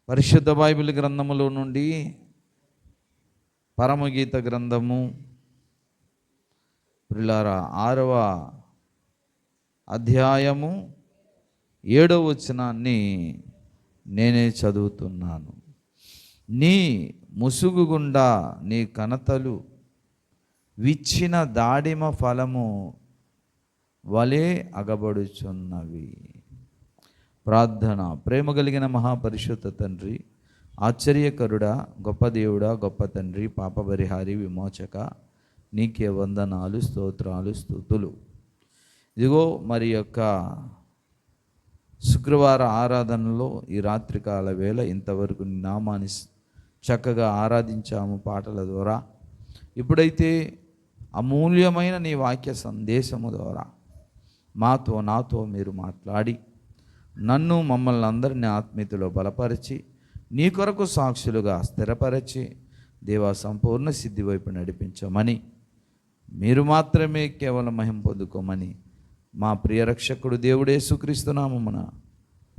పరిశుద్ధ బైబిల్ గ్రంథములో నుండి పరమగీత గ్రంథము ప్రియులారా 6వ అధ్యాయము 7వ వచనాన్ని నేనే చదువుతున్నాను. నీ ముసుగు గుండా నీ కనతలు విచ్చిన దాడిమ ఫలము వలె అగబడుచున్నవి. ప్రార్థన. ప్రేమ కలిగిన మహాపరిశుద్ధ తండ్రి, ఆశ్చర్యకరుడా, గొప్ప దేవుడా, గొప్ప తండ్రి, పాపపరిహారి, విమోచక, నీకే వందనాలు, స్తోత్రాలు, స్తుతులు. ఇదిగో మరి యొక్క శుక్రవార ఆరాధనలో ఈ రాత్రికాల వేళ ఇంతవరకు నీ నామాన్ని చక్కగా ఆరాధించాము పాటల ద్వారా. ఇప్పుడైతే అమూల్యమైన నీ వాక్య సందేశము ద్వారా నాతో మీరు మాట్లాడి నన్ను మమ్మల్ని అందరినీ ఆత్మీయతలో బలపరిచి నీ కొరకు సాక్షులుగా స్థిరపరిచి దేవా సంపూర్ణ సిద్ధి వైపు నడిపించమని, మీరు మాత్రమే కేవలం మహిమ పొందుకోమని మా ప్రియ రక్షకుడు దేవుడు యేసుక్రీస్తు నామమున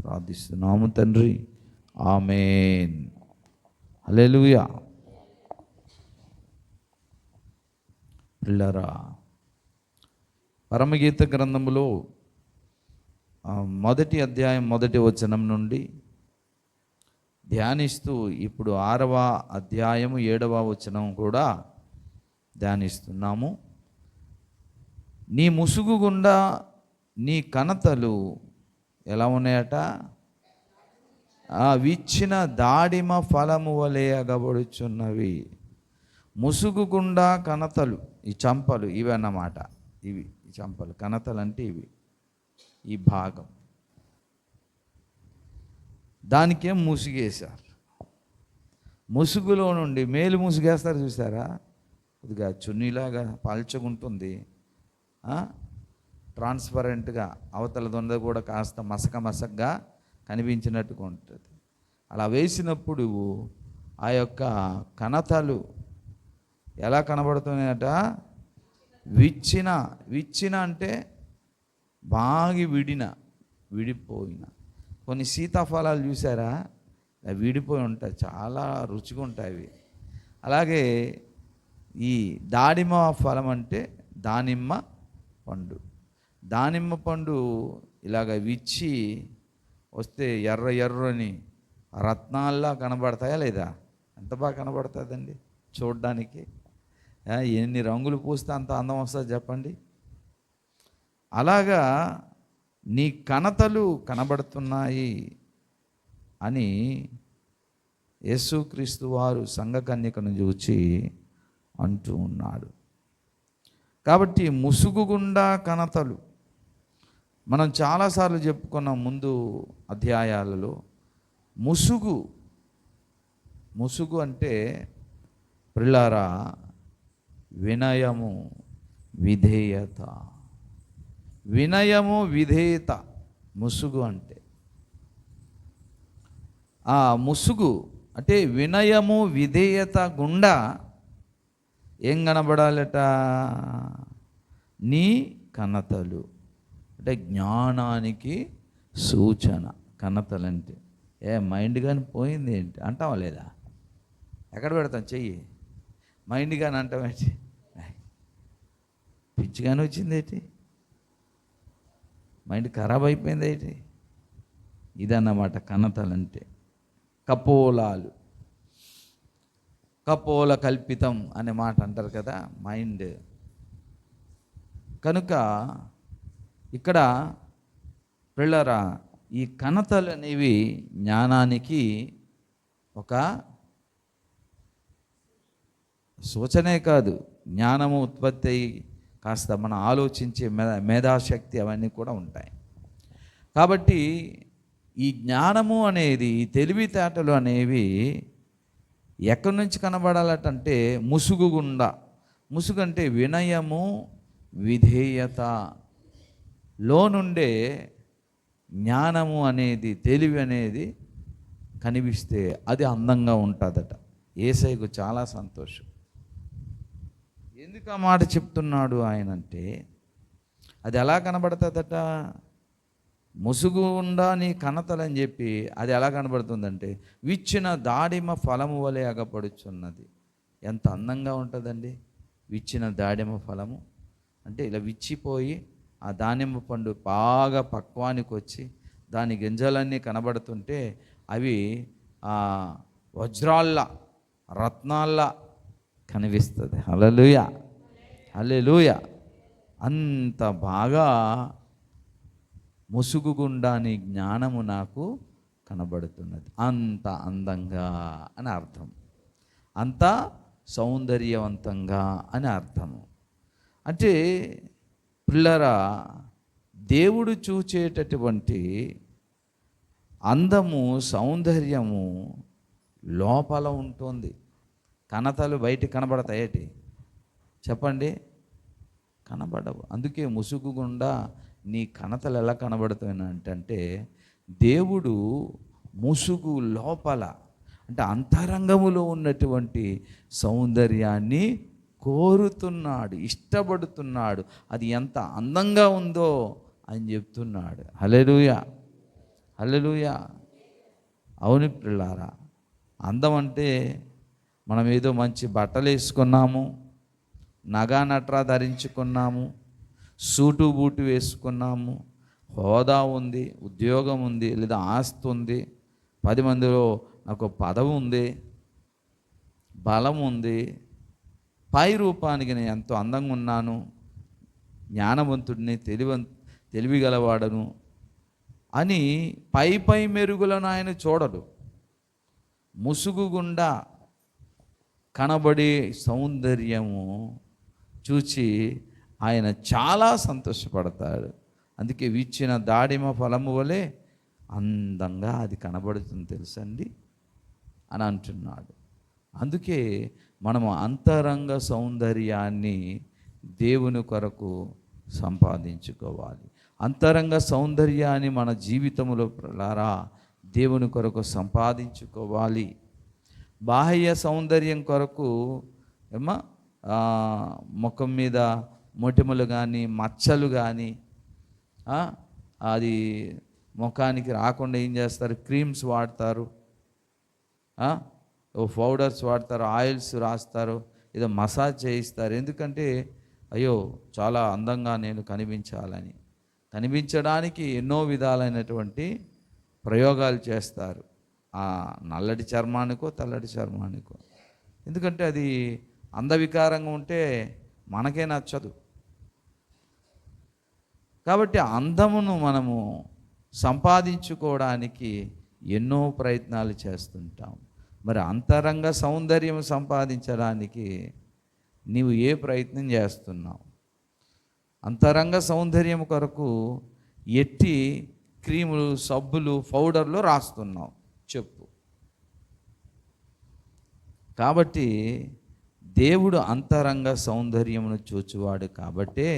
ప్రార్థిస్తున్నాము తండ్రి. ఆమేన్. హల్లెలూయా. ప్రియులారా, పరమగీత గ్రంథములో 1వ అధ్యాయం 1వ వచనం నుండి ధ్యానిస్తూ ఇప్పుడు 6వ అధ్యాయము 7వ వచనం కూడా ధ్యానిస్తున్నాము. నీ ముసుగు గుండా నీ కనతలు ఎలా ఉన్నాయట? విచ్చిన దాడిమ ఫలము వలె అగబడుచున్నవి. ముసుగు గుండా కనతలు, ఈ చంపలు ఇవి అన్నమాట. ఇవి ఈ చంపలు, కనతలు అంటే ఇవి, ఈ భాగం. దానికేం ముసుగేశారు. ముసుగులో నుండి మేలు ముసుగేస్తారు చూసారా? కొద్దిగా చున్నీలాగా పల్చగుంటుంది, ట్రాన్స్పరెంట్గా, అవతల దొంద కూడా కాస్త మసకగా కనిపించినట్టుగా ఉంటుంది. అలా వేసినప్పుడు ఆ యొక్క కణతలు ఎలా కనబడుతున్నాయట? విచ్చిన అంటే బాగి విడిపోయిన. కొన్ని సీతాఫలాలు చూసారా? విడిపోయి ఉంటాయి, చాలా రుచిగా ఉంటాయి అవి. అలాగే ఈ దానిమ్మ ఫలం అంటే దానిమ్మ పండు. దానిమ్మ పండు ఇలాగ విచ్చి వస్తే ఎర్రని రత్నాల్లా కనబడతాయా లేదా? ఎంత బాగా కనబడుతుందండి చూడడానికి. ఎన్ని రంగులు పూస్తే అంత అందం వస్తుంది చెప్పండి. అలాగా నీ కణతలు కనబడుతున్నాయి అని యేసుక్రీస్తు వారు సంఘకన్యకను చూచి అంటూ ఉన్నాడు. కాబట్టి ముసుగు గుండా కణతలు మనం చాలాసార్లు చెప్పుకున్నాం ముందు అధ్యాయాలలో. ముసుగు అంటే ప్రియులారా వినయము, విధేయత. వినయము, విధేయత ముసుగు అంటే. ఆ ముసుగు అంటే వినయము, విధేయత గుండా ఏం కనబడాలట? నీ కనతలు అంటే జ్ఞానానికి సూచన. కనతలంటే మైండ్ కానీ పోయింది ఏంటి అంటావా లేదా? ఎక్కడ పెడతాం చెయ్యి? మైండ్ కానీ అంటామేంటి? పిచ్చి కానీ వచ్చింది ఏంటి? మైండ్ ఖరాబ్ అయిపోయింది ఏంటి? ఇదన్నమాట కనతలంటే. కపోలాలు, కపోల కల్పితం అనే మాట అంటారు కదా, మైండ్. కనుక ఇక్కడ ప్రియులారా ఈ కనతలు అనేవి జ్ఞానానికి ఒక సూచనే కాదు, జ్ఞానము ఉత్పత్తి అయ్యి కాస్త మనం ఆలోచించే మేధాశక్తి అవన్నీ కూడా ఉంటాయి. కాబట్టి ఈ జ్ఞానము అనేది, ఈ తెలివితేటలు అనేవి ఎక్కడి నుంచి కనబడాలటంటే ముసుగు గుండా. ముసుగు అంటే వినయము, విధేయత లో నుండే జ్ఞానము అనేది, తెలివి అనేది కనిపిస్తే అది అందంగా ఉంటుందట. యేసయ్యకు చాలా సంతోషం. ఎందుకు ఆ మాట చెప్తున్నాడు ఆయన అంటే, అది ఎలా కనబడుతుందట? ముసుగు ఉండా నీ కనతలని చెప్పి అది ఎలా కనబడుతుందంటే విచ్చిన దాడిమ ఫలము వలె అగపడుచున్నది. ఎంత అందంగా ఉంటుందండి విచ్చిన దాడిమ ఫలము. అంటే ఇలా విచ్చిపోయి ఆ దానిమ్మ పండు బాగా పక్వానికి వచ్చి దాని గింజలన్నీ కనబడుతుంటే అవి వజ్రాల్లా రత్నాల్లా కనిపిస్తుంది. హల్లెలూయా, హల్లెలూయా. అంత బాగా ముసుగు గుండా నీ జ్ఞానము నాకు కనబడుతున్నది. అంత అందంగా అని అర్థం, అంత సౌందర్యవంతంగా అని అర్థము. అంటే పిల్లరా, దేవుడు చూచేటటువంటి అందము సౌందర్యము లోపల ఉంటుంది. కనతలు బయటికి కనబడతాయేటి చెప్పండి? కనబడవు. అందుకే ముసుగు గుండా నీ కనతలు ఎలా కనబడుతున్నాయంటే దేవుడు ముసుగు లోపల అంటే అంతరంగములో ఉన్నటువంటి సౌందర్యాన్ని కోరుతున్నాడు, ఇష్టపడుతున్నాడు. అది ఎంత అందంగా ఉందో అని చెప్తున్నాడు. హల్లెలూయా, హల్లెలూయా. అవును పిల్లారా, అందం అంటే మనం ఏదో మంచి బట్టలు వేసుకున్నాము, నగా నట్రా ధరించుకున్నాము, సూటు బూటు వేసుకున్నాము, హోదా ఉంది, ఉద్యోగం ఉంది, లేదా ఆస్తి ఉంది, 10 మందిలో నాకు పదవి ఉంది, బలం ఉంది, పై రూపానికి నేను ఎంతో అందంగా ఉన్నాను, జ్ఞానవంతుడిని, తెలివి గలవాడను అని పై మెరుగులను ఆయన చూడడు. ముసుగు గుండా కనబడే సౌందర్యము చూచి ఆయన చాలా సంతోషపడతాడు. అందుకే విచ్చిన దాడిమ ఫలము వలె అందంగా అది కనబడుతుంది తెలుసండి అని అంటున్నాడు. అందుకే మనము అంతరంగ సౌందర్యాన్ని దేవుని కొరకు సంపాదించుకోవాలి. అంతరంగ సౌందర్యాన్ని మన జీవితంలో దేవుని కొరకు సంపాదించుకోవాలి. బాహ్య సౌందర్యం కొరకు ముఖం మీద మొటిమలు కానీ మచ్చలు కానీ అది ముఖానికి రాకుండా ఏం చేస్తారు? క్రీమ్స్ వాడతారు, పౌడర్స్ వాడతారు, ఆయిల్స్ రాస్తారు, ఏదో మసాజ్ చేయిస్తారు. ఎందుకంటే అయ్యో చాలా అందంగా నేను కనిపించాలని, కనిపించడానికి ఎన్నో విధాలైనటువంటి ప్రయోగాలు చేస్తారు. నల్లటి చర్మానికో తెల్లటి చర్మానికో. ఎందుకంటే అది అందవికారంగా ఉంటే మనకే నచ్చదు. కాబట్టి అందమును మనము సంపాదించుకోవడానికి ఎన్నో ప్రయత్నాలు చేస్తుంటాం. మరి అంతరంగ సౌందర్యం సంపాదించడానికి నీవు ఏ ప్రయత్నం చేస్తున్నావు? అంతరంగ సౌందర్యం కొరకు ఎట్టి క్రీములు, సబ్బులు, పౌడర్లు రాస్తున్నావు చెప్పు. కాబట్టి దేవుడు అంతరంగ సౌందర్యమును చూచువాడు. కాబట్టే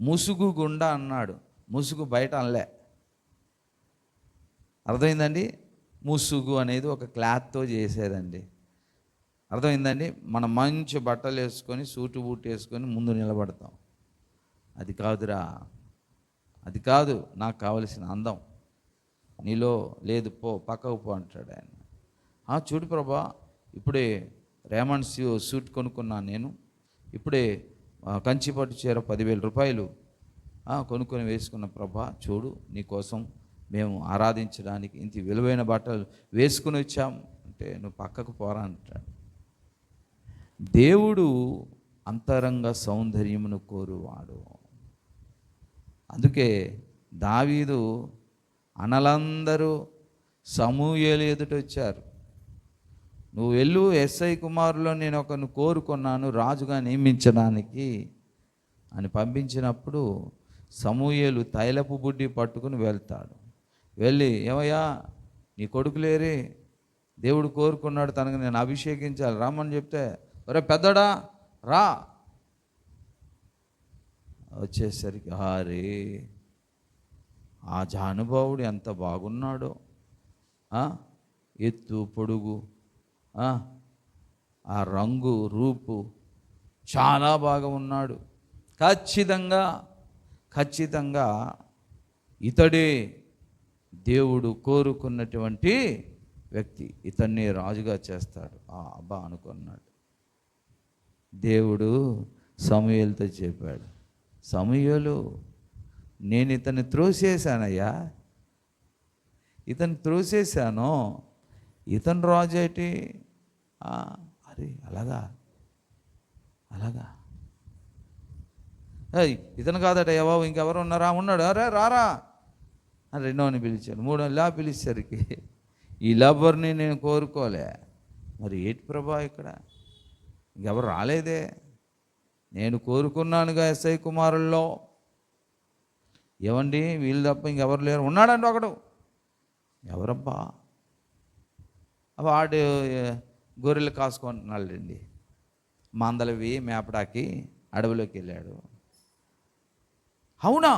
ముసుగు గుండా అన్నాడు, ముసుగు బయట అనలే. అర్థమైందండి? ముసుగు అనేది ఒక క్లాత్తో చేసేదండి. అర్థమైందండి? మనం మంచి బట్టలు వేసుకొని సూటు బూటు వేసుకొని ముందు నిలబడతాం. అది కాదురా, అది కాదు నాకు కావలసిన అందం, నీలో లేదు, పో పక్కకు పో అంటాడు ఆయన. చూడు ప్రభా, ఇప్పుడే రేమండ్ సూట్ కొనుక్కున్నాను నేను, ఇప్పుడే కంచిపట్టు చీర 10,000 రూపాయలు కొనుక్కొని వేసుకున్న ప్రభా, చూడు నీకోసం మేము ఆరాధించడానికి ఇంత విలువైన బట్టలు వేసుకుని వచ్చాం అంటే నువ్వు పక్కకు పోరా అంటాడు. దేవుడు అంతరంగ సౌందర్యమును కోరువాడు. అందుకే దావీదు అనలందరూ సమూయేలు ఎదుట వచ్చారు. నువ్వు వెళ్ళు, ఎస్ఐ కుమారులో నేను ఒకరిని కోరుకున్నాను రాజుగా నియమించడానికి అని పంపించినప్పుడు సమూయేలు తైలపు బుడ్డి పట్టుకుని వెళ్తాడు. వెళ్ళి, ఏమయ్యా నీ కొడుకు లేరే, దేవుడు కోరుకున్నాడు తనకు నేను అభిషేకించాలి రమ్మని చెప్తే, ఒరే పెద్దడా రా. వచ్చేసరికి హారే ఆ జానుభావుడు ఎంత బాగున్నాడో, ఎత్తు పొడుగు, ఆ రంగు రూపు చాలా బాగా ఉన్నాడు. ఖచ్చితంగా ఇతడే దేవుడు కోరుకున్నటువంటి వ్యక్తి, ఇతన్ని రాజుగా చేస్తాడు. అబ్బా అనుకున్నాడు. దేవుడు సమూయేలుతో చెప్పాడు, సమూయేలు, నేను ఇతన్ని త్రోసేశానయ్యా, ఇతన్ని త్రోసేశాను, ఇతను రాజు ఏంటి? అరే అలాగా ఇతను కాదట, బాబు ఇంకెవరు ఉన్నారా? ఉన్నాడు. అరే రారా అని రెండోని పిలిచాడు. మూడో ఇలా పిలిచేసరికి ఈ లవర్ని నేను కోరుకోలే. మరి ఏంటి ప్రభా ఇక్కడ ఇంకెవరు రాలేదే? నేను కోరుకున్నానుగా ఎస్ఐ కుమారుల్లో. ఏమండి వీళ్ళు తప్ప ఇంకెవరు లేరు. ఉన్నాడండి ఒకడు. ఎవరబ్బా? వాడు గొర్రెలు కాసుకుంటున్నాడండి, మందలవి మేపడాకి అడవిలోకి వెళ్ళాడు. అవునా?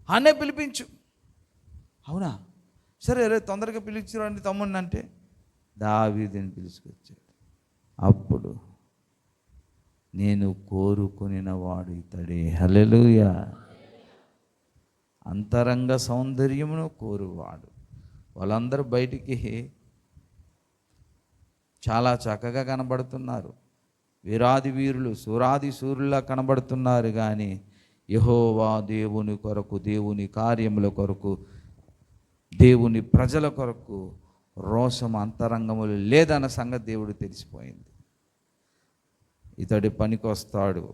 అన్నే పిలిపించు. అవునా, సరే రే తొందరగా పిలిచిరండి తమ్ముడిని అంటే దావీదుని పిలుచుకొచ్చాడు. అప్పుడు నేను కోరుకునిన వాడు ఇతడే. హల్లెలూయా. అంతరంగ సౌందర్యమును కోరువాడు. వాళ్ళందరూ బయటికి చాలా చక్కగా కనబడుతున్నారు, వీరాది వీరులు, సూరాది సూర్యులా కనబడుతున్నారు. కానీ యెహోవా దేవుని కొరకు, దేవుని కార్యముల కొరకు, దేవుని ప్రజల కొరకు రోషం అంతరంగములు లేదన్న సంగతి దేవుడు తెలిసిపోయింది. ఇతడు పనికొస్తాడు.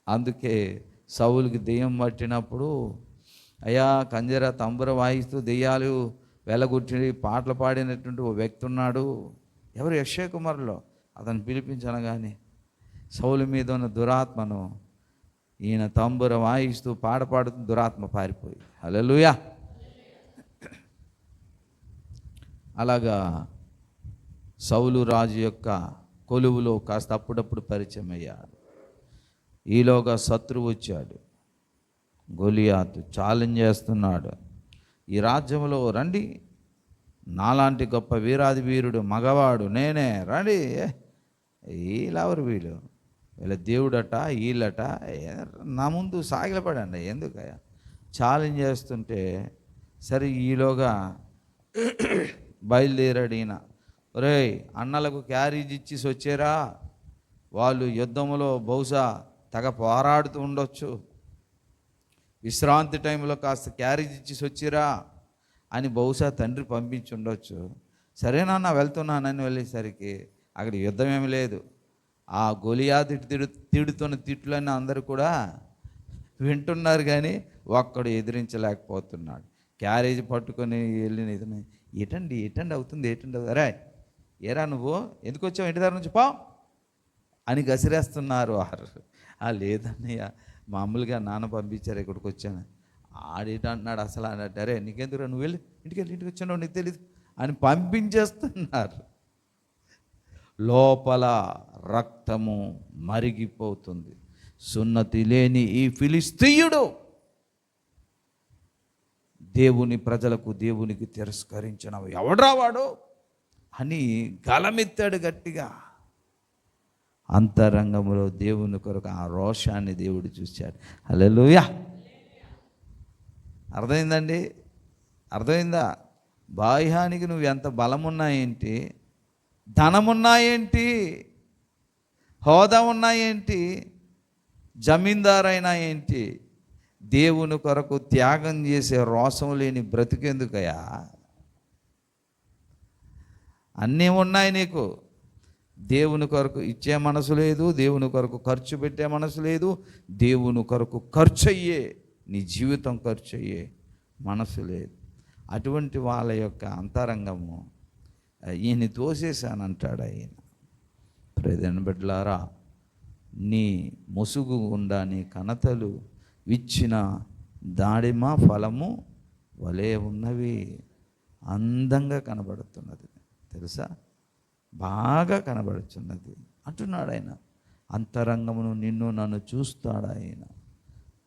అందుకే సౌలుకి దెయ్యం పట్టినప్పుడు, అయ్యా కంజర తంబుర వాయిస్తూ దెయ్యాలు వెలగొట్టి పాటలు పాడినటువంటి ఓ వ్యక్తి ఉన్నాడు. ఎవరు? యెషయా కుమారులో. అతను పిలిపించనగానే సౌలు మీద ఉన్న దురాత్మను ఈయన తంబుర వాయిస్తూ పాడుతూ దురాత్మ పారిపోయి. హల్లెలూయా. అలాగా సౌలు రాజు యొక్క కొలువులో కాస్త అప్పుడప్పుడు పరిచయం అయ్యాడు. ఈలోగా శత్రువు వచ్చాడు, గొలియాతు ఛాలెంజ్ చేస్తున్నాడు. ఈ రాజ్యంలో రండి, నాలాంటి గొప్ప వీరాది వీరుడు మగవాడు నేనే, రండి. వీళ్ళెవరు? వీళ్ళ దేవుడట, వీళ్ళట, నా ముందు సాగిలపడండి. ఎందుకయ్యా ఛాలెంజ్ చేస్తుంటే, సరే ఈలోగా బయలుదేరాడు ఈయన. ఒరేయ్, అన్నలకు క్యారేజ్ ఇచ్చేసి వచ్చారా? వాళ్ళు యుద్ధంలో బహుశా తెగ పోరాడుతూ ఉండొచ్చు, విశ్రాంతి టైంలో కాస్త క్యారేజ్ ఇచ్చేసి వచ్చిరా అని బహుశా తండ్రి పంపించి ఉండొచ్చు. సరేనన్నా వెళ్తున్నానని వెళ్ళేసరికి అక్కడ యుద్ధం ఏమి లేదు. ఆ గొలియాతు తిడుతున్న తిట్లన్నీ అందరూ కూడా వింటున్నారు, కానీ ఒక్కడు ఎదిరించలేకపోతున్నాడు. క్యారేజ్ పట్టుకొని వెళ్ళిన ఇతను, ఏటండి అవుతుంది. అరే ఏరా నువ్వు ఎందుకు వచ్చావు? ఇంటి దగ్గర నుంచి పో అని గసిరేస్తున్నారు వారు. లేదన్నయ్య, మామూలుగా నాన్న పంపించారు, ఇక్కడికి వచ్చాను. ఆడేటంటున్నాడు అసలు అన్నట్టు. అరే నీకెందుకు, నువ్వు వెళ్ళి ఇంటికి వచ్చాను నీకు తెలియదు అని పంపించేస్తున్నారు. లోపల రక్తము మరిగిపోతుంది. సున్నతి లేని ఈ ఫిలిస్తీయుడు దేవుని ప్రజలకు, దేవునికి తిరస్కరించిన ఎవడ్రా వాడు అని గలమెత్తాడు గట్టిగా. అంతరంగంలో దేవుని కొరకు ఆ రోషాన్ని దేవుడు చూశాడు. హల్లెలూయా. అర్థమైందా? బాహ్యానికి నువ్వు ఎంత బలమున్నాయేంటి, ధనమున్నాయేంటి, హోదా ఉన్నాయేంటి, జమీందారైనా ఏంటి, దేవుని కొరకు త్యాగం చేసే రోషం లేని బ్రతికేందుకయ్యా? అన్నీ ఉన్నాయి నీకు, దేవుని కొరకు ఇచ్చే మనసు లేదు, దేవుని కొరకు ఖర్చు పెట్టే మనసు లేదు, దేవుని కొరకు ఖర్చు అయ్యే, నీ జీవితం ఖర్చు అయ్యే మనసు లేదు. అటువంటి వాళ్ళ యొక్క అంతరంగము ఈయన తోసేశానంటాడు ఆయన. ప్రియమైన బిడ్డలారా, నీ ముసుగు గుండా నీ కణతలు విచ్చిన దాడిమ ఫలము వలె ఉన్నవి. అందంగా కనబడుతున్నది తెలుసా, బాగా కనబడుతున్నది అంటున్నాడు ఆయన. అంతరంగమును నిన్ను నన్ను చూస్తాడు ఆయన.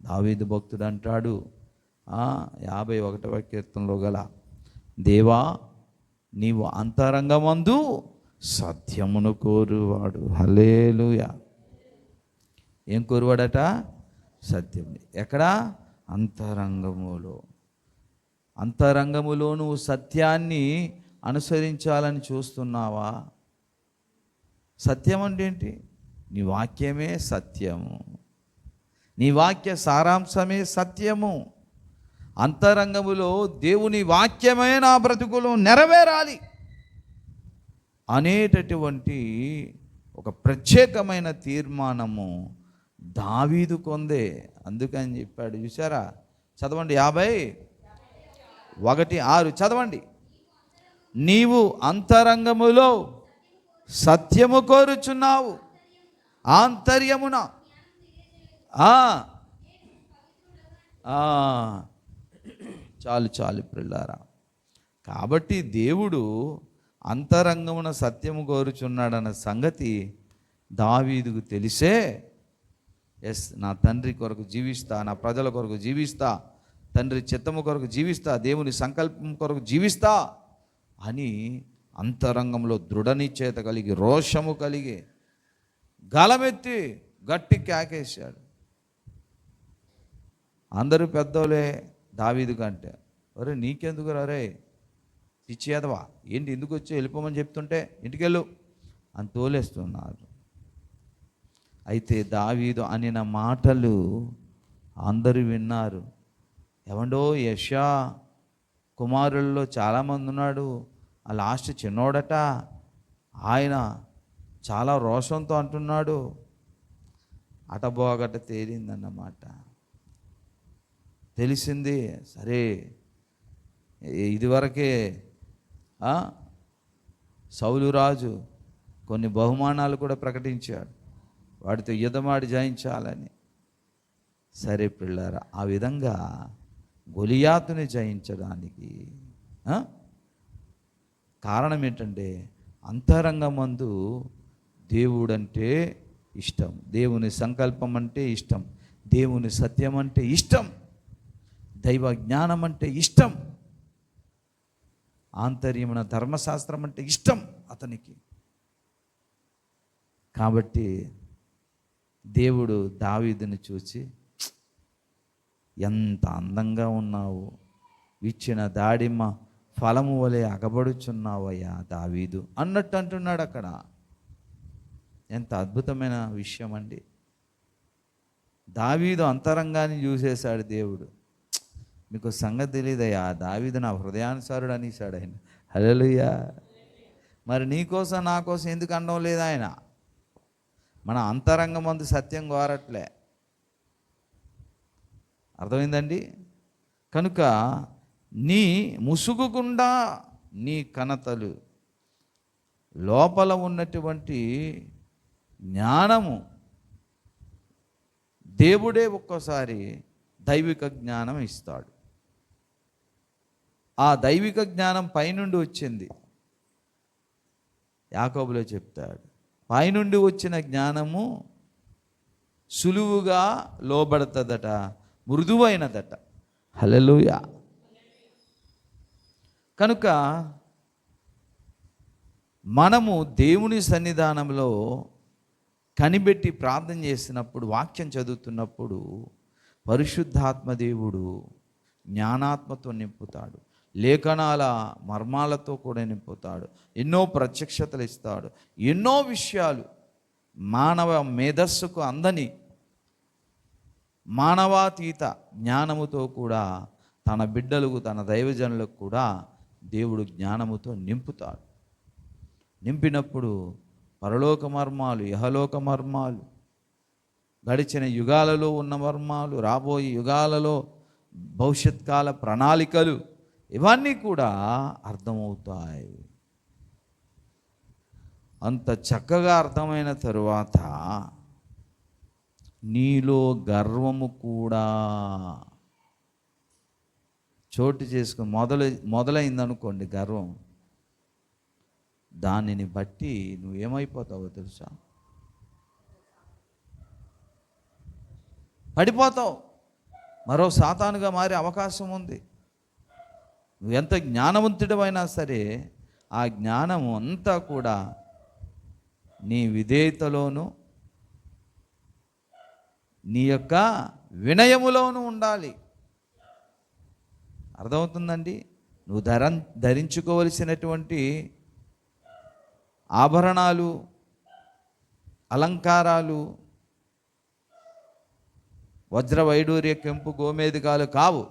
దావీదు భక్తుడు అంటాడు 51వ కీర్తనలో గల, దేవా నీవు అంతరంగమందు సత్యమును కోరువాడు. హల్లెలూయా. ఏం కోరువాడట? సత్యం. ఎక్కడ? అంతరంగములో. అంతరంగములో నువ్వు సత్యాన్ని అనుసరించాలని చూస్తున్నావా? సత్యం అంటే ఏంటి? నీ వాక్యమే సత్యము, నీ వాక్య సారాంశమే సత్యము. అంతరంగములో దేవుని వాక్యమే నా బ్రతుకులో నెరవేరాలి అనేటటువంటి ఒక ప్రత్యేకమైన తీర్మానము దావీదు కొందే. అందుకని చెప్పాడు. చూసారా? చదవండి, 51:6 చదవండి. నీవు అంతరంగములో సత్యము కోరుచున్నావు, ఆంతర్యమున చాలు పిల్లారా. కాబట్టి దేవుడు అంతరంగమున సత్యము కోరుచున్నాడన్న సంగతి దావీదుకు తెలిసే, ఎస్, నా తండ్రి కొరకు జీవిస్తా, నా ప్రజల కొరకు జీవిస్తా, తండ్రి చిత్తము కొరకు జీవిస్తా, దేవుని సంకల్పం కొరకు జీవిస్తా అని అంతరంగంలో దృఢ నిశ్చయత కలిగి, రోషము కలిగి, గలమెత్తి గట్టి కేకేశాడు. అందరూ పెద్దోలే దావీదు కంటే, ఒరే నీకెందుకు రే పిచ్చేదవా, ఏంటి ఎందుకు వచ్చి వెళ్ళిపోమని చెప్తుంటే ఇంటికెళ్ళు అని తోలేస్తున్నారు. అయితే దావీదు అనిన మాటలు అందరూ విన్నారు. ఏమండో, యెషయా కుమారుల్లో చాలామంది ఉన్నాడు, ఆ లాస్ట్ చిన్నోడట, ఆయన చాలా రోషంతో అంటున్నాడు. అటబోగట తేలిందన్నమాట. తెలిసింది. సరే, ఇదివరకే సౌలు రాజు కొన్ని బహుమానాలు కూడా ప్రకటించాడు, వాడితో యుద్ధమాడి జయించాలని. సరే పిల్లారా, ఆ విధంగా గొలియాతుని జయించడానికి కారణం ఏంటంటే అంతరంగమందు దేవుడంటే ఇష్టం, దేవుని సంకల్పం అంటే ఇష్టం, దేవుని సత్యం అంటే ఇష్టం, దైవ జ్ఞానం అంటే ఇష్టం, ఆంతర్యమున ధర్మశాస్త్రం అంటే ఇష్టం అతనికి. కాబట్టి దేవుడు దావీదుని చూసి, ఎంత అందంగా ఉన్నావు, ఇచ్చిన దాడిమ్మ ఫలము వలె అగబడుచున్నావయ్యా దావీదు అన్నట్టు అంటున్నాడు అక్కడ. ఎంత అద్భుతమైన విషయం అండి. దావీదు అంతరంగాన్ని చూసేశాడు దేవుడు. మీకు సంగతి తెలియదయ్యా, దావీదు నా హృదయానుసారుడు అనేసాడు ఆయన. హల్లెలూయా. మరి నీకోసం నా కోసం ఎందుకు అనడం లేదు ఆయన? మన అంతరంగమందు సత్యం కోరట్లే. అర్థమైందండి? కనుక నీ ముసుగు గుండా నీ కణతలు, లోపల ఉన్నటువంటి జ్ఞానము, దేవుడే ఒక్కోసారి దైవిక జ్ఞానం ఇస్తాడు. ఆ దైవిక జ్ఞానం పైనుండి వచ్చింది. యాకోబులో చెప్తాడు, పైనుండి వచ్చిన జ్ఞానము సులువుగా లోబడుతుందట, మృదువైనదట. హల్లెలూయా. కనుక మనము దేవుని సన్నిధానంలో కనిపెట్టి ప్రార్థన చేసినప్పుడు, వాక్యం చదువుతున్నప్పుడు పరిశుద్ధాత్మ దేవుడు జ్ఞానాత్మతో నింపుతాడు, లేఖనాల మర్మాలతో కూడా నింపుతాడు, ఎన్నో ప్రత్యక్షతలు ఇస్తాడు, ఎన్నో విషయాలు మానవ మేధస్సుకు అందని మానవాతీత జ్ఞానముతో కూడా తన బిడ్డలకు, తన దైవజనులకు కూడా దేవుడు జ్ఞానముతో నింపుతాడు. నింపినప్పుడు పరలోక మర్మాలు, ఇహలోక మర్మాలు, గడిచిన యుగాలలో ఉన్న మర్మాలు, రాబోయే యుగాలలో భవిష్యత్ కాల ప్రణాళికలు, ఇవన్నీ కూడా అర్థమవుతాయి. అంత చక్కగా అర్థమైన తరువాత నీలో గర్వము కూడా చోటు చేసుకుని మొదలైందనుకోండి గర్వం, దానిని బట్టి నువ్వేమైపోతావో తెలుసా? పడిపోతావు, మరో సాతానుగా మారే అవకాశం ఉంది. నువ్వు ఎంత జ్ఞానవంతుడమైనా సరే, ఆ జ్ఞానము అంతా కూడా నీ విధేయతలోను, నీ యొక్క వినయములోనూ ఉండాలి. అర్థమవుతుందండి? నువ్వు ధరించుకోవలసినటువంటి ఆభరణాలు, అలంకారాలు వజ్ర వైడూర్య కెంపు గోమేధికాలు కావు.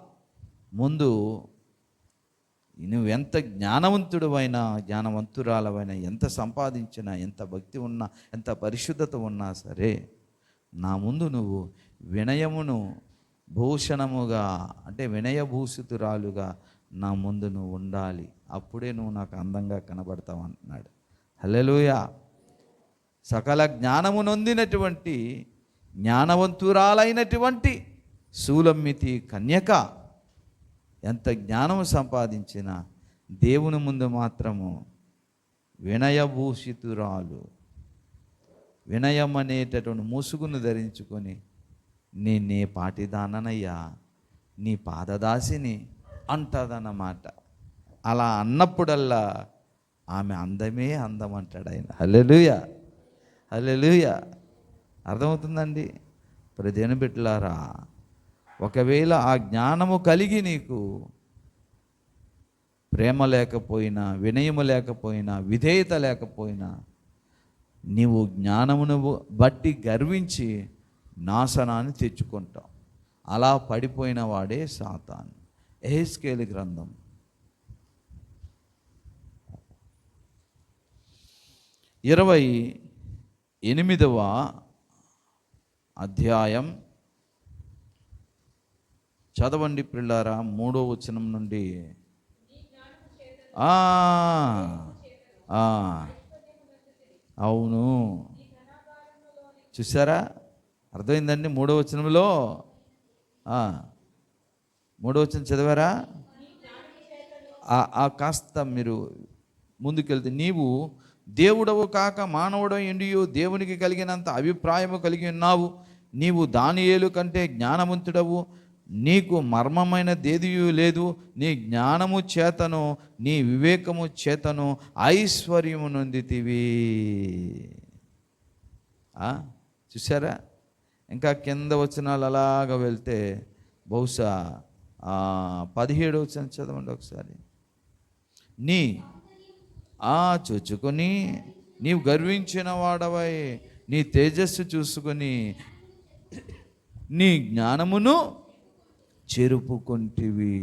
ముందు నువ్వెంత జ్ఞానవంతుడివైనా జ్ఞానవంతురాలవైనా, ఎంత సంపాదించినా, ఎంత భక్తి ఉన్నా, ఎంత పరిశుద్ధత ఉన్నా సరే, నా ముందు నువ్వు వినయమును భూషణముగా, అంటే వినయభూషితురాలుగా నా ముందు నువ్వు ఉండాలి. అప్పుడే నువ్వు నాకు అందంగా కనబడతావు అంటున్నాడు. హల్లెలూయా. సకల జ్ఞానము నొందినటువంటి జ్ఞానవంతురాలైనటువంటి సూలమ్మితి కన్యక ఎంత జ్ఞానము సంపాదించినా దేవుని ముందు మాత్రము వినయభూషితురాలు, వినయం అనేటటువంటి ముసుగును ధరించుకొని, నీ పాటిదాననయ్యా, నీ పాదదాసిని అంటదన్నమాట. అలా అన్నప్పుడల్లా ఆమె అందమే అందం అంటాడు ఆయన. హల్లెలూయా, హల్లెలూయా. అర్థమవుతుందండి? ప్రదేని బిడ్డలారా, ఒకవేళ ఆ జ్ఞానము కలిగి నీకు ప్రేమ లేకపోయినా, వినయము లేకపోయినా, విధేయత లేకపోయినా, నీవు జ్ఞానమును బట్టి గర్వించి నాశనాన్ని తెచ్చుకుంటావు. అలా పడిపోయిన వాడే సాతాను. యెహెజ్కేలు గ్రంథం 28వ అధ్యాయం చదవండి పిల్లారా, 3వ వచనం నుండి. అవును, చూసారా? అర్థమైందండి? 3వ వచనంలో 3వ వచనం చదివారా? కాస్త మీరు ముందుకెళ్తే, నీవు దేవుడవు కాక మానవుడవు ఎండియో దేవునికి కలిగినంత అభిప్రాయము కలిగి ఉన్నావు. నీవు దానియేలు కంటే జ్ఞానవంతుడవు, నీకు మర్మమైన దేదియు లేదు. నీ జ్ఞానము చేతను నీ వివేకము చేతను ఐశ్వర్యము నొందితివి. చూసారా? ఇంకా కింద వచనాలు అలాగ వెళ్తే బహుశా 17వ వచనం చదవండి ఒకసారి. చూచుకొని నీవు గర్వించిన వాడవై నీ తేజస్సు చూసుకొని నీ జ్ఞానమును చెరుపుకొంటివి.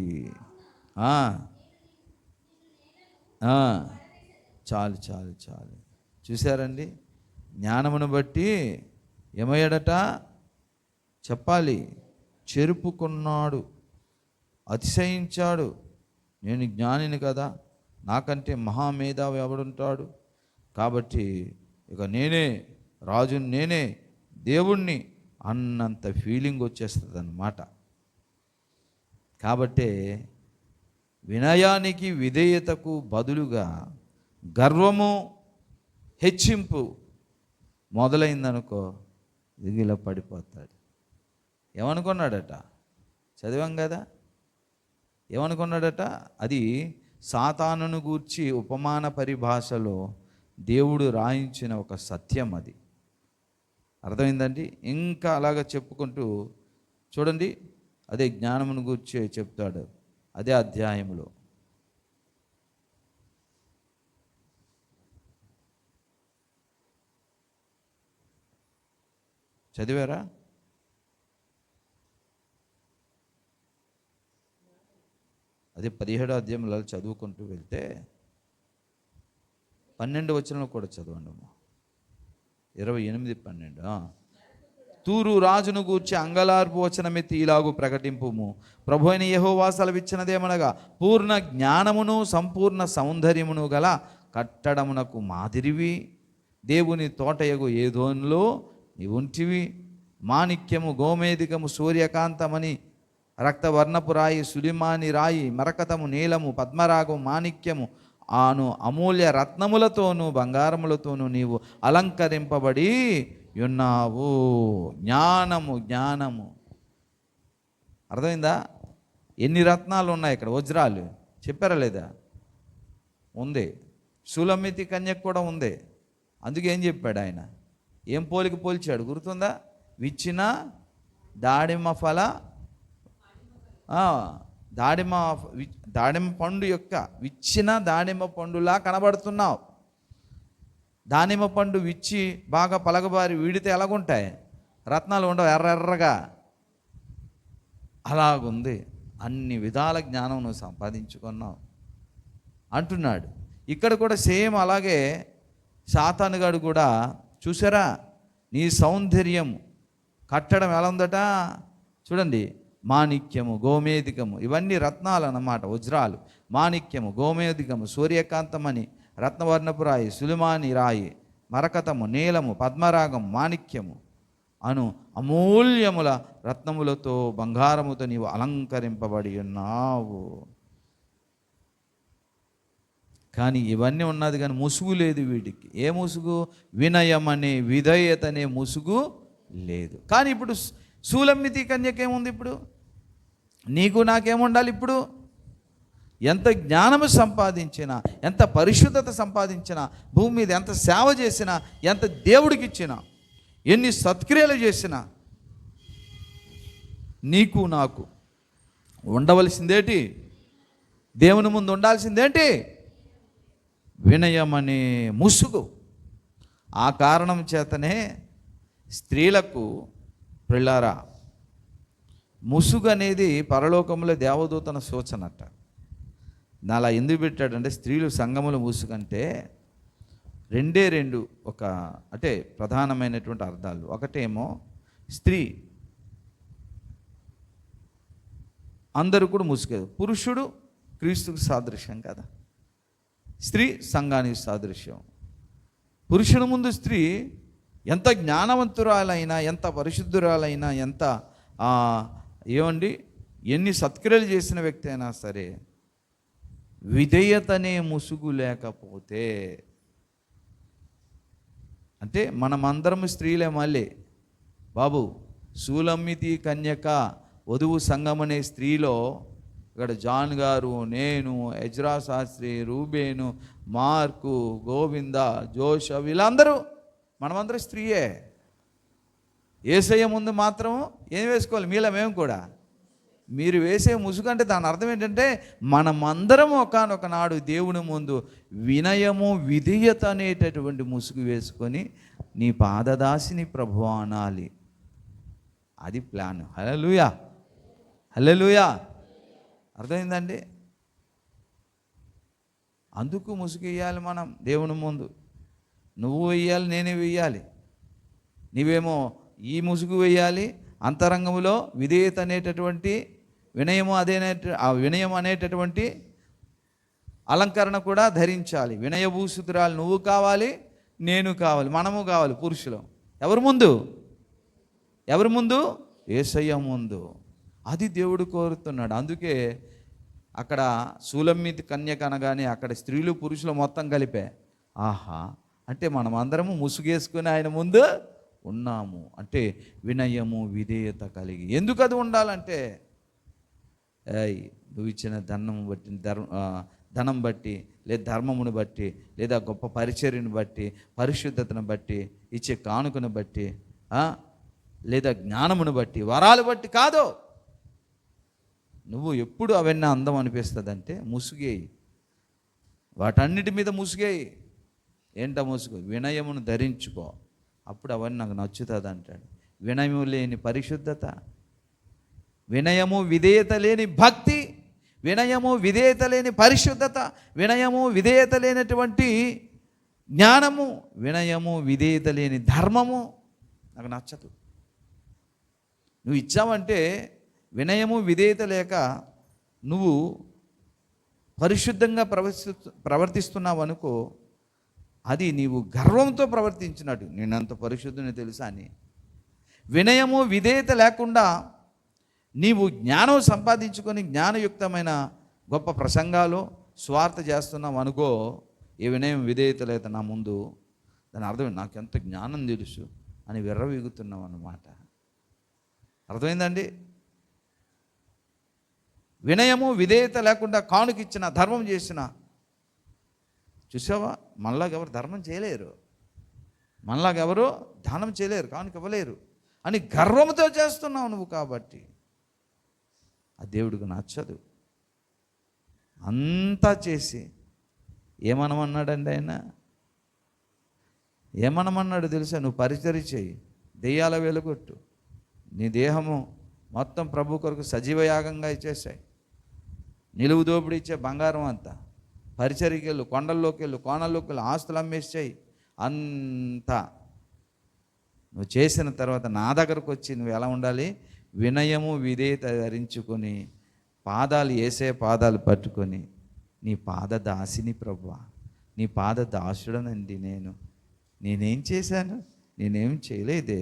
చాలు చాలు చాలు. చూశారండి? జ్ఞానమును బట్టి ఏమయ్యాడట చెప్పాలి? చెరుపుకున్నాడు, అతిశయించాడు. నేను జ్ఞానిని కదా, నాకంటే మహామేధావి ఎవడుంటాడు, కాబట్టి ఇక నేనే రాజుని, నేనే దేవుణ్ణి అన్నంత ఫీలింగ్ వచ్చేస్తుంది అన్నమాట. కాబట్టే వినయానికి విధేయతకు బదులుగా గర్వము, హెచ్చింపు మొదలైందనుకో, దిగిలా పడిపోతాడు. ఏమనుకున్నాడట? చదివాం కదా, ఏమనుకున్నాడట? అది సాతానును గూర్చి ఉపమాన పరిభాషలో దేవుడు రాయించిన ఒక సత్యం. అది అర్థమైందండి? ఇంకా అలాగ చెప్పుకుంటూ చూడండి, అదే జ్ఞానమును గూర్చి చెప్తాడు అదే అధ్యాయంలో. చదివారా? అదే 17వ అధ్యాయంలో చదువుకుంటూ వెళ్తే 12వ వచనంలో కూడా చదవండి. 28:12. తూరు రాజును గూర్చి అంగలార్పు వచనమెత్తి ఇలాగు ప్రకటింపుము. ప్రభు అయిన యెహోవా సెలవిచ్చినదేమనగా, పూర్ణ జ్ఞానమును సంపూర్ణ సౌందర్యమును గల కట్టడమునకు మాదిరివి దేవుని తోటయగు ఏదోనులో నీవుంటివి. మాణిక్యము, గోమేధికము, సూర్యకాంతమని, రక్తవర్ణపు రాయి, సులిమాని రాయి, మరకతము, నీలము, పద్మరాగము, మాణిక్యము ఆను అమూల్య రత్నములతోనూ బంగారములతోనూ నీవు అలంకరింపబడి ఉన్నావు. జ్ఞానము, జ్ఞానము. అర్థమైందా? ఎన్ని రత్నాలు ఉన్నాయి ఇక్కడ? వజ్రాలు చెప్పారా లేదా? ఉంది. సులమితి కన్యకు కూడా ఉంది. అందుకే ఏం చెప్పాడు ఆయన? ఏం పోలిక పోల్చాడు గుర్తుందా? విచ్చిన దాడిమ ఫల దాడిమ దాడిమ పండు యొక్క విచ్చిన దానిమ్మ పండులా కనబడుతున్నావు. దానిమ్మ పండు విచ్చి బాగా పలగబారి వీడితే ఎలాగుంటాయి? రత్నాలు ఉండవు, ఎర్రగా. అలాగుంది. అన్ని విధాల జ్ఞానం నువ్వు సంపాదించుకున్నావు అంటున్నాడు. ఇక్కడ కూడా సేమ్ అలాగే సాతానుగాడు కూడా చూసారా, నీ సౌందర్యం కట్టడం ఎలా ఉందట చూడండి. మాణిక్యము, గోమేధికము, ఇవన్నీ రత్నాలు అన్నమాట, వజ్రాలు. మాణిక్యము, గోమేధికము, సూర్యకాంతమని, రత్నవర్ణపు రాయి, సులిమాని రాయి, మరకతము, నీలము, పద్మరాగం, మాణిక్యము అను అమూల్యముల రత్నములతో బంగారముతో నీవు అలంకరింపబడి ఉన్నావు. కానీ ఇవన్నీ ఉన్నది కానీ ముసుగు లేదు వీడికి. ఏ ముసుగు? వినయం అనే, విధేయత అనే ముసుగు లేదు. కానీ ఇప్పుడు సూలమ్మితి కన్యకేముంది? ఇప్పుడు నీకు నాకేముండాలి? ఇప్పుడు ఎంత జ్ఞానము సంపాదించినా, ఎంత పరిశుద్ధత సంపాదించినా, భూమి మీద ఎంత సేవ చేసినా, ఎంత దేవుడికి ఇచ్చినా, ఎన్ని సత్క్రియలు చేసినా, నీకు నాకు ఉండవలసిందేంటి? దేవుని ముందు ఉండాల్సిందేంటి? వినయం అనే ముసుగు. ఆ కారణం చేతనే స్త్రీలకు ప్రిల్లారా, ముసుగు అనేది పరలోకంలో దేవదూతన సూచనట. అలా ఎందుకు పెట్టాడంటే, స్త్రీలు సంఘములు ముసుగంటే రెండు ఒక అంటే ప్రధానమైనటువంటి అర్థాలు. ఒకటేమో స్త్రీ, అందరూ కూడా ముసుగు. పురుషుడు క్రీస్తుకు సాదృశ్యం కదా, స్త్రీ సంఘానికి సాదృశ్యం. పురుషుని ముందు స్త్రీ ఎంత జ్ఞానవంతురాలైనా, ఎంత పరిశుద్ధురాలైనా, ఎంత ఏమండి ఎన్ని సత్క్రియలు చేసిన వ్యక్తి అయినా సరే, విధేయతనే ముసుగు లేకపోతే, అంటే మనమందరం స్త్రీలే. మళ్ళీ బాబు, సూలమ్మితి కన్యక వధువు సంఘం అనే స్త్రీలో ఇక్కడ జాన్ గారు, నేను, ఎజ్రా శాస్త్రి, రూబేను, మార్కు, గోవింద, జోష, వీళ్ళందరూ మనమందరం స్త్రీయే. యేసయ్య ముందు మాత్రం ఏం వేసుకోవాలి? మీలో మేము కూడా. మీరు వేసే ముసుగు అంటే దాని అర్థం ఏంటంటే, మనమందరం ఒకానొక నాడు దేవుని ముందు వినయము, విధేయత అనేటటువంటి ముసుగు వేసుకొని నీ పాదదాసిని ప్రభువా అనాలి. అది ప్లాన్. హల్లెలూయా, హల్లెలూయా. అర్థమైందండి? అందుకు ముసుగు వేయాలి మనం దేవుని ముందు. నువ్వు వేయాలి, నేనే వేయాలి. నీవేమో ఈ ముసుగు వేయాలి, అంతరంగంలో విధేయత అనేటటువంటి వినయము, వినయం అనేటటువంటి అలంకరణ కూడా ధరించాలి. వినయభూషితురాలు నువ్వు కావాలి, నేను కావాలి, మనము కావాలి. పురుషులు ఎవరి ముందు? ఎవరి ముందు? యేసయ్య ముందు. అది దేవుడు కోరుతున్నాడు. అందుకే అక్కడ సూలమ్మితి కన్యక అనగానే అక్కడ స్త్రీలు పురుషులు మొత్తం కలిపే. ఆహా, అంటే మనం అందరము ముసుగేసుకుని ఆయన ముందు ఉన్నాము. అంటే వినయము, విధేయత కలిగి. ఎందుకు అది ఉండాలంటే, నువ్వు ఇచ్చిన ధనం బట్టి, లేదా ధర్మమును బట్టి, లేదా గొప్ప పరిచర్యను బట్టి, పరిశుద్ధతను బట్టి, ఇచ్చే కానుకను బట్టి, లేదా జ్ఞానమును బట్టి, వరాలు బట్టి కాదు. నువ్వు ఎప్పుడు అవన్నీ అందం అనిపిస్తుంది అంటే ముసుగేయి, వాటన్నిటి మీద ముసుగేయి. ఏంట ముసుగు? వినయమును ధరించుకో, అప్పుడు అవన్నీ నాకు నచ్చుతుంది అంటాడు. వినయము లేని పరిశుద్ధత, వినయము విధేయత లేని భక్తి, వినయము విధేయత లేని పరిశుద్ధత, వినయము విధేయత లేనటువంటి జ్ఞానము, వినయము విధేయత లేని ధర్మము నాకు నచ్చదు. నువ్వు ఇచ్చావంటే వినయము విధేయత లేక నువ్వు పరిశుద్ధంగా ప్రవర్తిస్తున్నావు అనుకో, అది నీవు గర్వంతో ప్రవర్తించినట్టు. నేనంత పరిశుద్ధుని తెలుసా అని. వినయము విధేయత లేకుండా నీవు జ్ఞానం సంపాదించుకొని జ్ఞానయుక్తమైన గొప్ప ప్రసంగాలు స్వార్థ చేస్తున్నావు అనుకో, ఏ వినయం విధేయత లేదు నా ముందు, దాని అర్థం నాకెంత జ్ఞానం తెలుసు అని విర్రవీగుతున్నావు అన్నమాట. అర్థమైందండి? వినయము విధేయత లేకుండా కానుకిచ్చిన, ధర్మం చేసిన, చూసావా, మనలాగెవరు ధర్మం చేయలేరు, మనలాగెవరు దానం చేయలేరు, కానుక ఇవ్వలేరు. అని గర్వంతో చేస్తున్నావు నువ్వు. కాబట్టి ఆ దేవుడికి నచ్చదు. అంతా చేసి ఏమనమన్నాడండి ఆయన? ఏమనమన్నాడు తెలుసా? నువ్వు పరిచర్య చేయి, దెయ్యాల వెలుగొట్టు, నీ దేహము మొత్తం ప్రభు కొరకు సజీవయాగంగా ఇచ్చేసాయి, నిలువు దోపిడీ ఇచ్చే బంగారం అంతా, పరిచర్యకి వెళ్ళు, కొండల్లోకి వెళ్ళు, కోణల్లోకి వెళ్ళు, ఆస్తులు అమ్మేసేయి. అంతా నువ్వు చేసిన తర్వాత నా దగ్గరకు వచ్చి నువ్వు ఎలా ఉండాలి? వినయము విధేయత ధరించుకొని పాదాలు ఏసే పాదాలు పట్టుకొని, నీ పాద దాసిని ప్రభువా, నీ పాద దాసుడనండి నేనేం చేశాను? నేనేం చేయలేదే,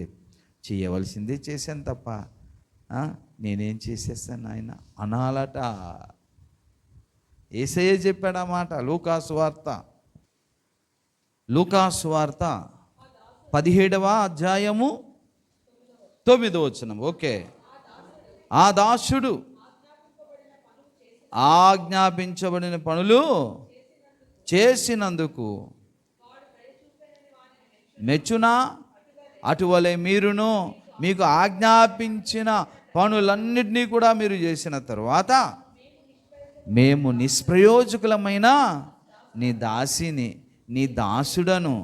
చేయవలసిందే చేశాను తప్ప నేనేం చేసేసాను ఆయన అనాలట. యేసయ్య చెప్పాడు ఆ మాట. లూకాసు వార్త 17వ అధ్యాయము 9వ వచనం. ఓకే. ఆ దాసుడు ఆజ్ఞాపించబడిన పనులు చేసినందుకు మెచ్చునా? అటువలే మీరును మీకు ఆజ్ఞాపించిన పనులన్నిటినీ కూడా మీరు చేసిన తరువాత మేము నిష్ప్రయోజకులమైన నీ దాసిని, నీ దాసుడను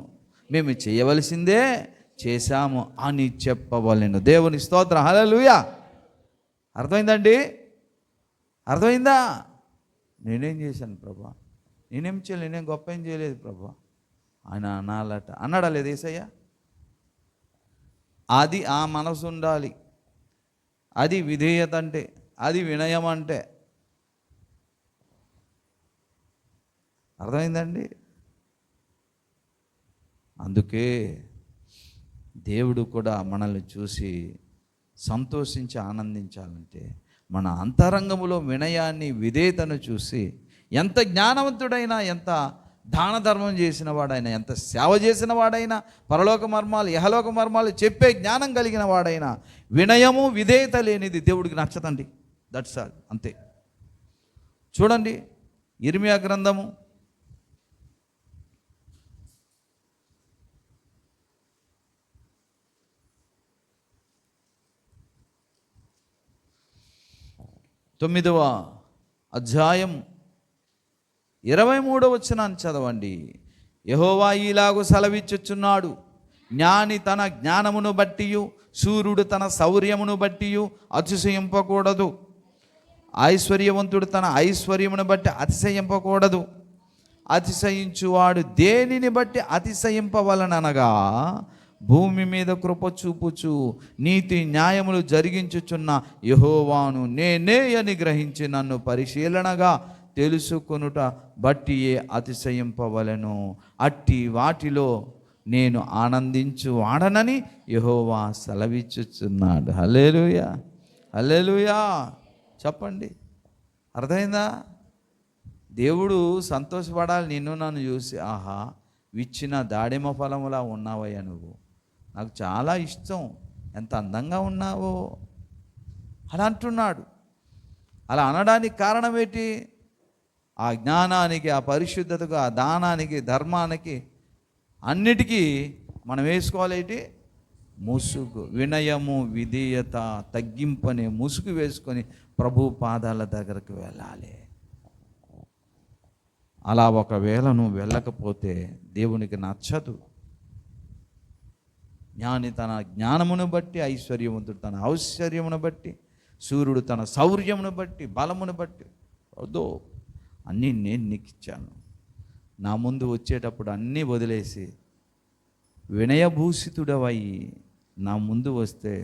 మేము చేయవలసిందే చేశాము అని చెప్పవలెను. దేవుని స్తోత్రం. హల్లెలూయా. అర్థమైందండి? అర్థమైందా? నేనేం చేశాను ప్రభా? నేనేం చేయలేదు, నేనేం గొప్ప ఏం చేయలేదు ప్రభా ఆయన అనాలట. అన్నాడా లేదు యేసయ్య? అది ఆ మనసు ఉండాలి. అది విధేయత అంటే, అది వినయం అంటే. అర్థమైందండి? అందుకే దేవుడు కూడా మనల్ని చూసి సంతోషించి ఆనందించాలంటే మన అంతరంగములో వినయాన్ని విధేయతను చూసి, ఎంత జ్ఞానవంతుడైనా, ఎంత దాన ధర్మం చేసిన వాడైనా, ఎంత సేవ చేసిన వాడైనా, పరలోక మర్మాలు యహలోక మర్మాలు చెప్పే జ్ఞానం కలిగిన వాడైనా వినయము విధేయత లేనిది దేవుడికి నచ్చదండి. దట్స్ ఆల్, అంతే. చూడండి ఇర్మియా గ్రంథము 9వ అధ్యాయం 23వ వచనాన్ని చదవండి. యెహోవా ఈలాగు సెలవిచ్చుచున్నాడు, జ్ఞాని తన జ్ఞానమును బట్టియు శూరుడు తన శౌర్యమును బట్టియు అతిశయింపకూడదు, ఐశ్వర్యవంతుడు తన ఐశ్వర్యమును బట్టి అతిశయింపకూడదు. అతిశయించువాడు దేనిని బట్టి అతిశయింపవలననగా భూమి మీద కృప చూపుచు నీతి న్యాయములు జరిగించుచున్న యెహోవాను నేనే అని గ్రహించి నన్ను పరిశీలనగా తెలుసుకొనుట బట్టియే అతిశయింపవలెను. అట్టి వాటిలో నేను ఆనందించు వాడనని యెహోవా సెలవిచ్చుచున్నాడు. హల్లెలూయా, హల్లెలూయా. చెప్పండి, అర్థమైందా? దేవుడు సంతోషపడాలి నిన్ను నన్ను చూసి. ఆహా, విచ్చిన దాడిమ ఫలములా ఉన్నావయ్యా నువ్వు, నాకు చాలా ఇష్టం, ఎంత అందంగా ఉన్నావో అలా అంటున్నాడు. అలా అనడానికి కారణం ఏంటి? ఆ జ్ఞానానికి, ఆ పరిశుద్ధతకు, ఆ దానానికి, ధర్మానికి, అన్నిటికీ మనం వేసుకోవాలి ముసుగు. వినయము విధేయత తగ్గింపని ముసుగు వేసుకొని ప్రభు పాదాల దగ్గరకు వెళ్ళాలి. అలా ఒకవేళ నువ్వు వెళ్ళకపోతే దేవునికి నచ్చదు. జ్ఞాని తన జ్ఞానమును బట్టి, ఐశ్వర్యవంతుడు తన ఐశ్వర్యమును బట్టి, సూర్యుడు తన శౌర్యమును బట్టి, బలమును బట్టి, వద్దు అన్నీ నేను నీకు ఇచ్చాను. నా ముందు వచ్చేటప్పుడు అన్నీ వదిలేసి వినయభూషితుడవై నా ముందు వస్తే